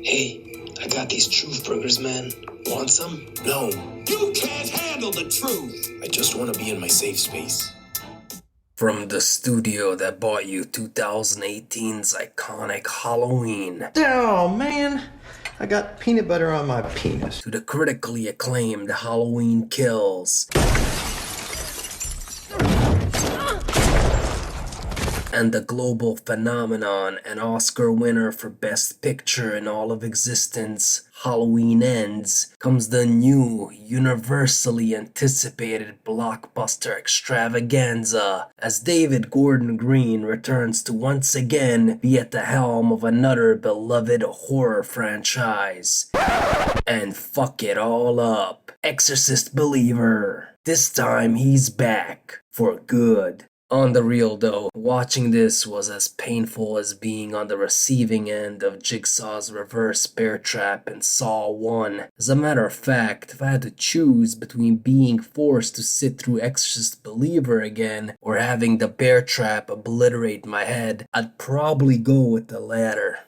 Hey, I got these truthburgers, man. Want some? No, You can't handle the truth. I just want to be in my safe space. From the studio that bought you 2018's iconic Halloween, Oh, man. I got peanut butter on my penis. to the critically acclaimed Halloween Kills, and the global phenomenon and Oscar winner for Best Picture in all of existence, Halloween Ends, comes the new, universally anticipated blockbuster extravaganza as David Gordon Green returns to once again be at the helm of another beloved horror franchise. And fuck it all up, Exorcist believer. This time he's back for good. On the real though, watching this was as painful as being on the receiving end of Jigsaw's reverse bear trap in Saw 1. As a matter of fact, if I had to choose between being forced to sit through Exorcist Believer again or having the bear trap obliterate my head, I'd probably go with the latter.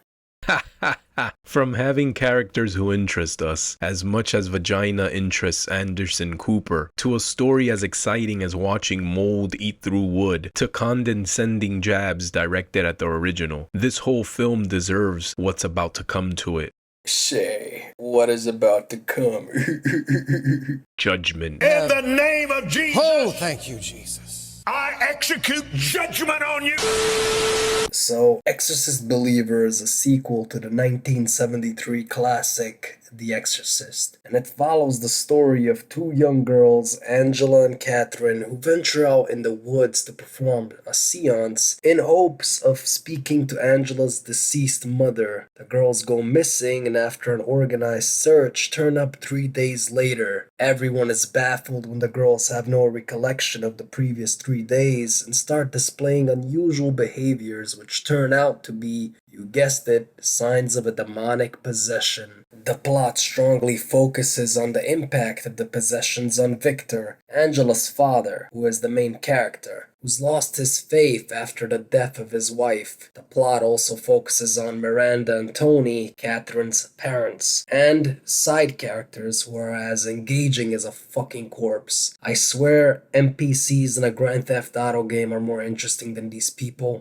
From having characters who interest us as much as vagina interests Anderson Cooper, to a story as exciting as watching mold eat through wood, to condescending jabs directed at the original, this whole film deserves what's about to come to it. Say, what is about to come? Judgment. In the name of Jesus, Oh, thank you, Jesus. I execute judgment on you. So, Exorcist Believer is a sequel to the 1973 classic The Exorcist, and it follows the story of two young girls, Angela and Catherine, who venture out in the woods to perform a seance in hopes of speaking to Angela's deceased mother. The girls go missing, and after an organized search, turn up 3 days later. Everyone is baffled when the girls have no recollection of the previous 3 days and start displaying unusual behaviors which turn out to be, you guessed it, signs of a demonic possession. The plot strongly focuses on the impact of the possessions on Victor, Angela's father, who is the main character, who's lost his faith after the death of his wife. The plot also focuses on Miranda and Tony, Catherine's parents, and side characters who are as engaging as a fucking corpse. I swear NPCs in a Grand Theft Auto game are more interesting than these people.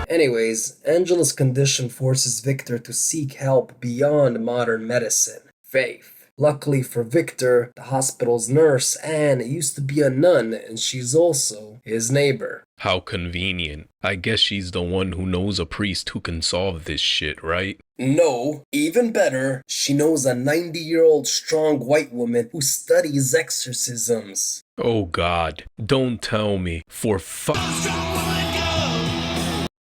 Anyways, Angela's condition forces Victor to seek help beyond modern medicine, faith. Luckily for Victor, the hospital's nurse, Anne, used to be a nun, and she's also his neighbor. How convenient. I guess she's the one who knows a priest who can solve this shit, right? No, even better, she knows a 90-year-old strong white woman who studies exorcisms. Oh god, don't tell me. For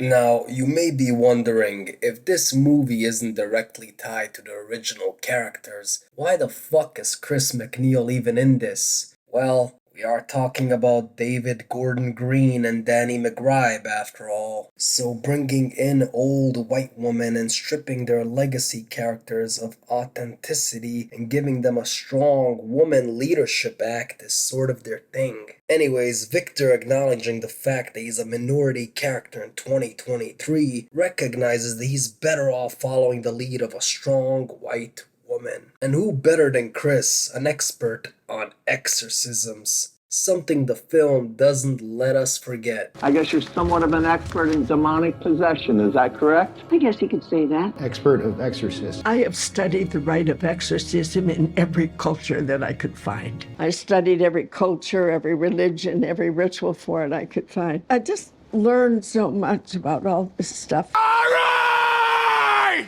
Now, you may be wondering, if this movie isn't directly tied to the original characters, why the fuck is Chris McNeil even in this? Well, we are talking about David Gordon Green and Danny McBride after all. So bringing in old white women and stripping their legacy characters of authenticity and giving them a strong woman leadership act is sort of their thing. Anyways, Victor, acknowledging the fact that he's a minority character in 2023, recognizes that he's better off following the lead of a strong white woman. And who better than Chris, an expert on exorcisms? Something the film doesn't let us forget. I guess you're somewhat of an expert in demonic possession, is that correct? I guess you could say that. Expert of exorcist. I have studied the rite of exorcism in every culture that I could find. I studied every culture, every religion, every ritual for it I could find. I just learned so much about all this stuff. All right!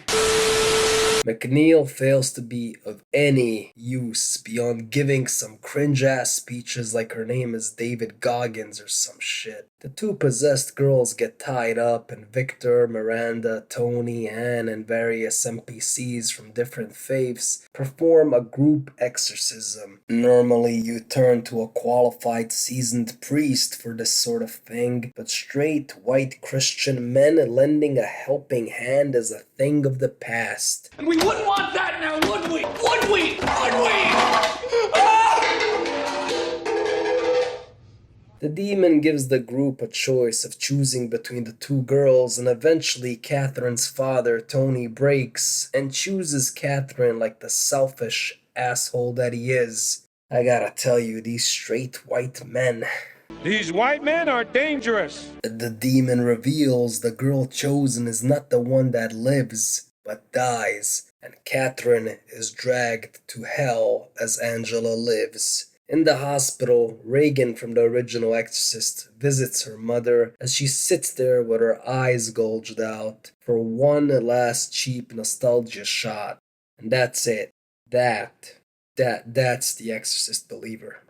McNeil fails to be of any use beyond giving some cringe-ass speeches like her name is David Goggins or some shit. The two possessed girls get tied up, and Victor, Miranda, Tony, Anne, and various NPCs from different faiths perform a group exorcism. Normally, you turn to a qualified, seasoned priest for this sort of thing, but straight white Christian men lending a helping hand is a thing of the past. And we wouldn't want that now, would we? Would we? Would we? Ah! The demon gives the group a choice of choosing between the two girls, and eventually Catherine's father, Tony, breaks and chooses Catherine like the selfish asshole that he is. I gotta tell you, these straight white men. These white men are dangerous. The demon reveals the girl chosen is not the one that lives, but dies, and Catherine is dragged to hell as Angela lives. In the hospital, Reagan from the original Exorcist visits her mother as she sits there with her eyes gouged out for one last cheap nostalgia shot. And that's it. That's the Exorcist believer.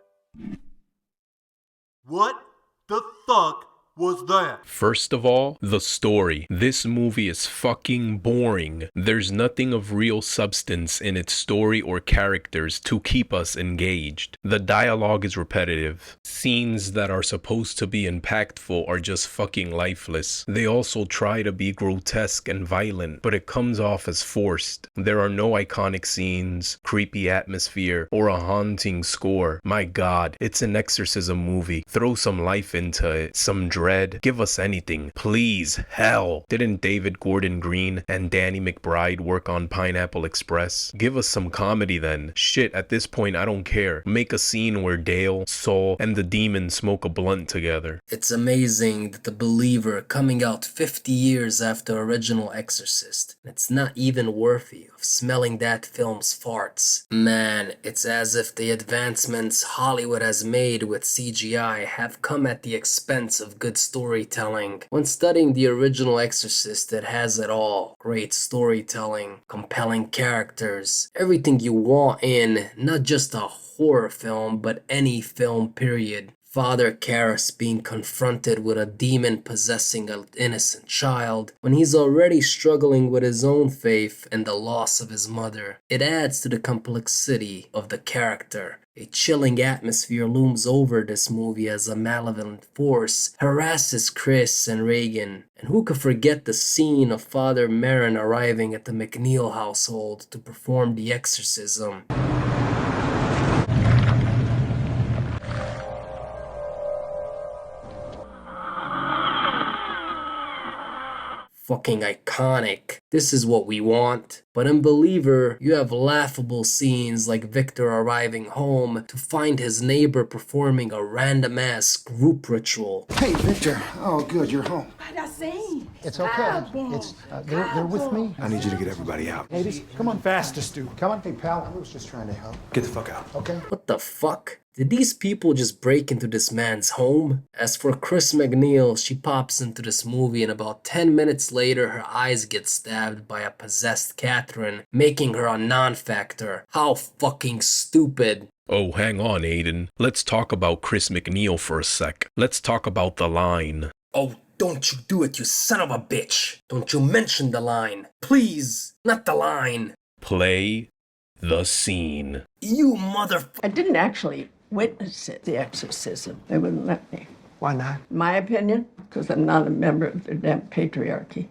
What the fuck was that? First of all, the story. This movie is fucking boring. There's nothing of real substance in its story or characters to keep us engaged. The dialogue is repetitive. Scenes that are supposed to be impactful are just fucking lifeless. They also try to be grotesque and violent, but it comes off as forced. There are no iconic scenes, creepy atmosphere, or a haunting score. My god, it's an exorcism movie. Throw some life into it, some dread. Give us anything. Please. Hell. Didn't David Gordon Green and Danny McBride work on Pineapple Express? Give us some comedy then. Shit, at this point I don't care. Make a scene where Dale, Saul, and the demon smoke a blunt together. It's amazing that The Believer, coming out 50 years after original Exorcist, it's not even worthy of smelling that film's farts. Man, it's as if the advancements Hollywood has made with CGI have come at the expense of good storytelling. When studying the original Exorcist, it has it all. Great storytelling, compelling characters, everything you want in not just a horror film, but any film period. Father Karras being confronted with a demon possessing an innocent child when he's already struggling with his own faith and the loss of his mother. It adds to the complexity of the character. A chilling atmosphere looms over this movie as a malevolent force harasses Chris and Reagan. And who could forget the scene of Father Merrin arriving at the McNeil household to perform the exorcism? Fucking iconic. This is what we want. But in Believer, you have laughable scenes like Victor arriving home to find his neighbor performing a random-ass group ritual. Hey, Victor. Oh, good, you're home. What I say? It's okay. It's they're with me. I need you to get everybody out. Ladies, come on, fastest, dude. Come on, hey pal. I was just trying to help. Get the fuck out. Okay. What the fuck? Did these people just break into this man's home? As for Chris McNeil, she pops into this movie and about 10 minutes later her eyes get stabbed by a possessed Catherine, making her a non-factor. How fucking stupid. Oh, hang on, Aiden. Let's talk about Chris McNeil for a sec. Let's talk about the line. Oh, don't you do it, you son of a bitch. Don't you mention the line. Please, not the line. Play the scene. You motherfucker. I didn't actually witness it, the exorcism. They wouldn't let me. Why not? My opinion, because I'm not a member of the damn patriarchy.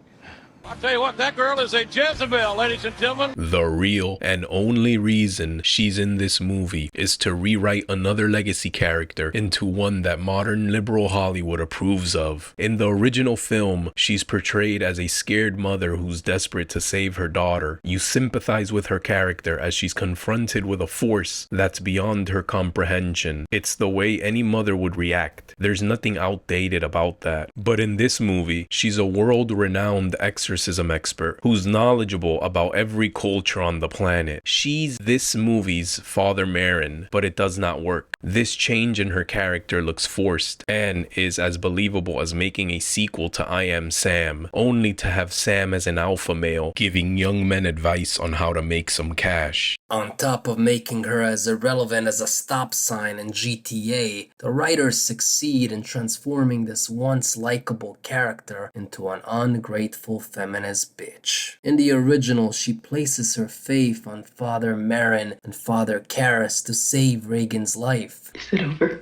I'll tell you what, that girl is a Jezebel, ladies and gentlemen. The real and only reason she's in this movie is to rewrite another legacy character into one that modern liberal Hollywood approves of. In the original film, she's portrayed as a scared mother who's desperate to save her daughter. You sympathize with her character as she's confronted with a force that's beyond her comprehension. It's the way any mother would react. There's nothing outdated about that. But in this movie, she's a world-renowned exorcist expert who's knowledgeable about every culture on the planet. She's this movie's Father Merrin, but it does not work. This change in her character looks forced and is as believable as making a sequel to I Am Sam, only to have Sam as an alpha male giving young men advice on how to make some cash. On top of making her as irrelevant as a stop sign in GTA, the writers succeed in transforming this once likable character into an ungrateful feminist bitch. In the original, she places her faith on Father Merrin and Father Karras to save Reagan's life. Is it over?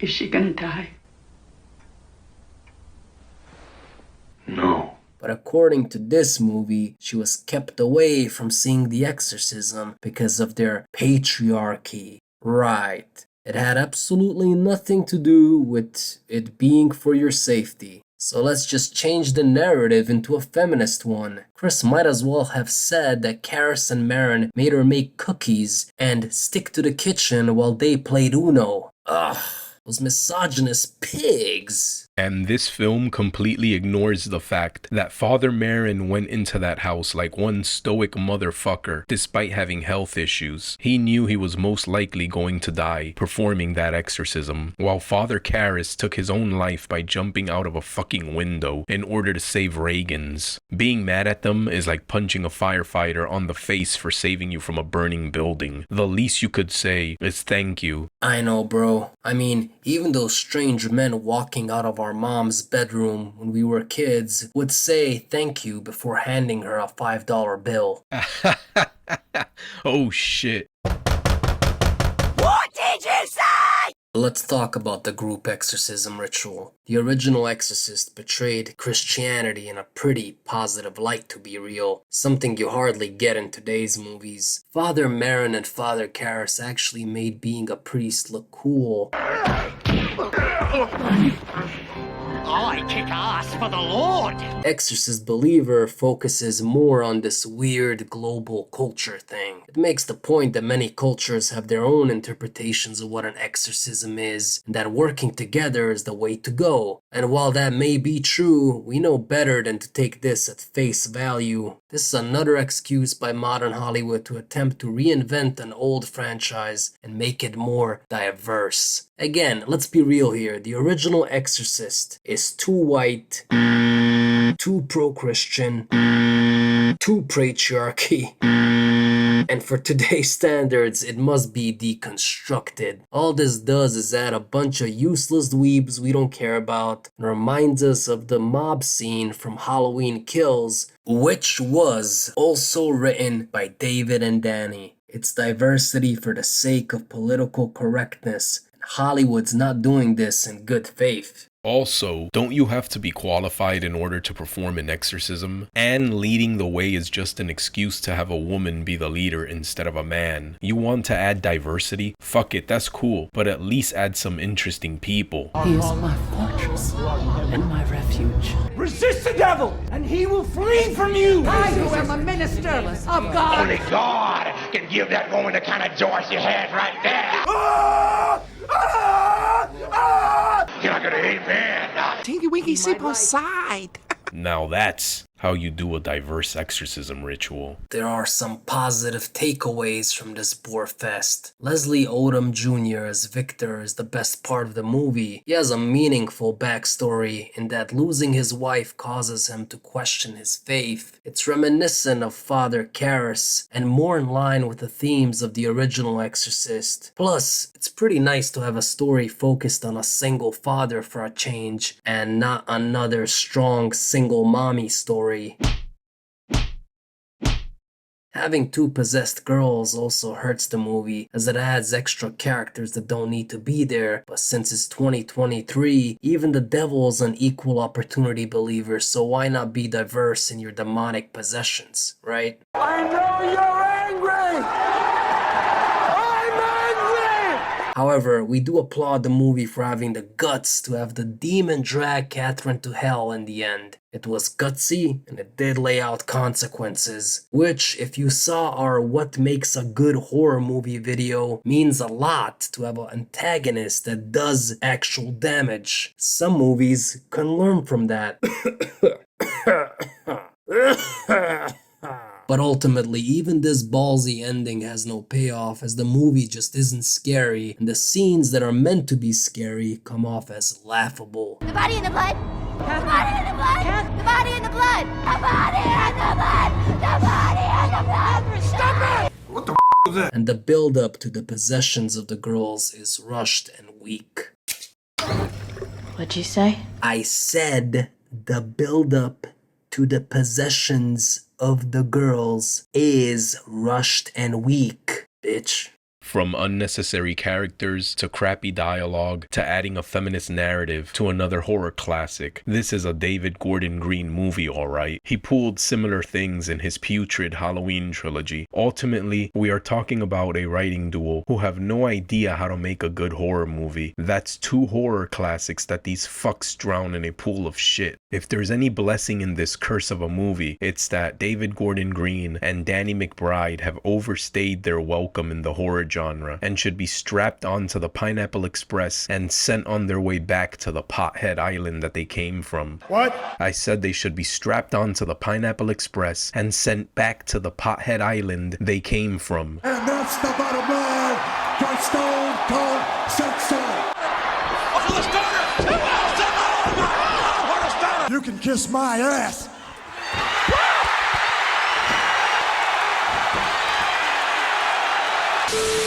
Is she gonna die? No. But according to this movie, she was kept away from seeing the exorcism because of their patriarchy. Right. It had absolutely nothing to do with it being for your safety. So let's just change the narrative into a feminist one. Chris might as well have said that Karis and Marin made her make cookies and stick to the kitchen while they played Uno. Ugh, those misogynist pigs. And this film completely ignores the fact that Father Marin went into that house like one stoic motherfucker despite having health issues. He knew he was most likely going to die performing that exorcism, while Father Karras took his own life by jumping out of a fucking window in order to save Reagan's. Being mad at them is like punching a firefighter on the face for saving you from a burning building. The least you could say is thank you. I know, bro. I mean, even those strange men walking out of our mom's bedroom when we were kids would say thank you before handing her a $5 bill. Oh shit. What did you say? Let's talk about the group exorcism ritual. The original Exorcist portrayed Christianity in a pretty positive light, to be real, something you hardly get in today's movies. Father Marin and Father Karras actually made being a priest look cool. I kick ass for the Lord! Exorcist Believer focuses more on this weird global culture thing. It makes the point that many cultures have their own interpretations of what an exorcism is, and that working together is the way to go. And while that may be true, we know better than to take this at face value. This is another excuse by modern Hollywood to attempt to reinvent an old franchise and make it more diverse. Again, let's be real here. The original Exorcist is too white, too pro-Christian, too patriarchy, and for today's standards, it must be deconstructed. All this does is add a bunch of useless dweebs we don't care about and reminds us of the mob scene from Halloween Kills, which was also written by David and Danny. It's diversity for the sake of political correctness. Hollywood's not doing this in good faith. Also, don't you have to be qualified in order to perform an exorcism? And leading the way is just an excuse to have a woman be the leader instead of a man. You want to add diversity? Fuck it, that's cool, but at least add some interesting people. He is my fortress and my refuge. Resist the devil, and he will flee from you! I who am a minister of God. Only God can give that woman the kind of joy she has right there. Can I get an amen? Tinky Winky, sleep on side. Now that's how you do a diverse exorcism ritual. There are some positive takeaways from this bore fest. Leslie Odom Jr. as Victor is the best part of the movie. He has a meaningful backstory in that losing his wife causes him to question his faith. It's reminiscent of Father Karras and more in line with the themes of the original Exorcist. Plus, it's pretty nice to have a story focused on a single father for a change and not another strong single mommy story. Having two possessed girls also hurts the movie as it adds extra characters that don't need to be there, but since it's 2023, even the devil is an equal opportunity believer, so why not be diverse in your demonic possessions, right? I know you're angry! I'm angry! However, we do applaud the movie for having the guts to have the demon drag Catherine to hell in the end. It was gutsy, and it did lay out consequences, which, if you saw our What Makes a Good Horror Movie video, means a lot to have an antagonist that does actual damage. Some movies can learn from that. But ultimately, even this ballsy ending has no payoff as the movie just isn't scary, and the scenes that are meant to be scary come off as laughable. The body in the blood! The body in the blood! The body in the blood! The body in the blood! The body in the blood! Stop it! What the was that? And the build-up to the possessions of the girls is rushed and weak. What'd you say? I said the build-up to the possessions of the girls is rushed and weak, bitch. From unnecessary characters to crappy dialogue to adding a feminist narrative to another horror classic, this is a David Gordon Green movie, alright. He pulled similar things in his putrid Halloween trilogy. Ultimately, we are talking about a writing duo who have no idea how to make a good horror movie. That's two horror classics that these fucks drown in a pool of shit. If there's any blessing in this curse of a movie, it's that David Gordon Green and Danny McBride have overstayed their welcome in the horror genre and should be strapped onto the Pineapple Express and sent on their way back to the Pothead Island that they came from. What? I said they should be strapped onto the Pineapple Express and sent back to the Pothead Island they came from. And that's the bottom line. Your Stone Cold said so. For the starter! 2 outs! For the starter! You can kiss my ass. Woo!